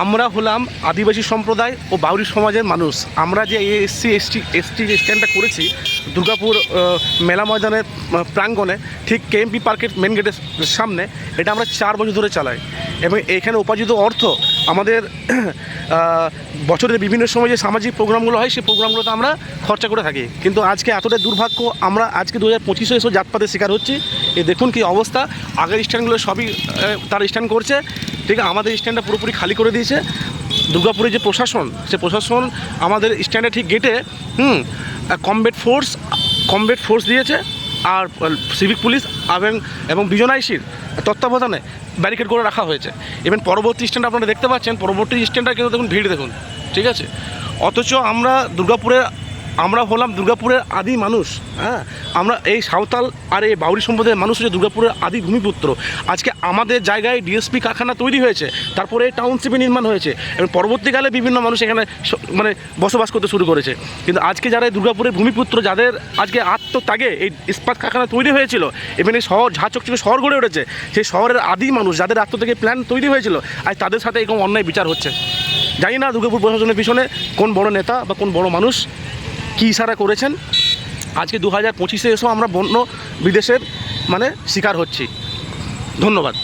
আমরা হলাম আদিবাসী সম্প্রদায় ও বাউরি সমাজের মানুষ। আমরা যে এসটি যে স্ট্যান্ডটা করেছি দুর্গাপুর মেলা ময়দানের প্রাঙ্গণে, ঠিক কেএমপি পার্কের মেন গেটের সামনে, এটা আমরা 4 বছর ধরে চালাই এবং এখানে উপার্জিত অর্থ আমাদের বছরের বিভিন্ন সময় যে সামাজিক প্রোগ্রামগুলো হয় সেই প্রোগ্রামগুলোতে আমরা খরচা করে থাকি। কিন্তু আজকে এতটাই দুর্ভাগ্য, আমরা আজকে 2025-এ এসব জাতপাতের শিকার হচ্ছি। দেখুন কী অবস্থা, আগের স্ট্যান্ডগুলো সবই তারা স্ট্যান্ড করছে, ঠিক আছে, আমাদের স্ট্যান্ডটা পুরোপুরি খালি করে দিয়েছে দুর্গাপুরে যে প্রশাসন, সে প্রশাসন আমাদের স্ট্যান্ডে ঠিক গেটে কমব্যাট ফোর্স দিয়েছে, আর সিভিক পুলিশ এবং বিজনাইশির তত্ত্বাবধানে ব্যারিকেড করে রাখা হয়েছে। এবং পরবর্তী স্ট্যান্ড আপনারা দেখতে পাচ্ছেন, পরবর্তী স্ট্যান্ডটা কিন্তু দেখুন ভিড় দেখুন, ঠিক আছে। অথচ আমরা হলাম দুর্গাপুরের আদি মানুষ, হ্যাঁ, আমরা এই সাঁওতাল আর এই বাউরি সম্প্রদায়ের মানুষ হচ্ছে দুর্গাপুরের আদি ভূমিপুত্র। আজকে আমাদের জায়গায় ডিএসপি কারখানা তৈরি হয়েছে, তারপরে টাউনশিপে নির্মাণ হয়েছে এবং পরবর্তীকালে বিভিন্ন মানুষ এখানে মানে বসবাস করতে শুরু করেছে। কিন্তু আজকে যারা এই দুর্গাপুরের ভূমিপুত্র, যাদের আজকে আত্মত্যাগে এই ইস্পাত কারখানা তৈরি হয়েছিল এবং এই শহর ঝাঁচকচকে শহর গড়ে উঠেছে, সেই শহরের আদি মানুষ যাদের আত্মত্যাগে প্ল্যান তৈরি হয়েছিল, আজ তাদের সাথে এরকম অন্যায় বিচার হচ্ছে। জানি না দুর্গাপুর প্রশাসনের পিছনে কোন বড় নেতা বা কোন বড় মানুষ কী ইশারা করেছেন। আজকে 2025-এ এসেও আমরা বন্য বিদেশের শিকার হচ্ছি। ধন্যবাদ।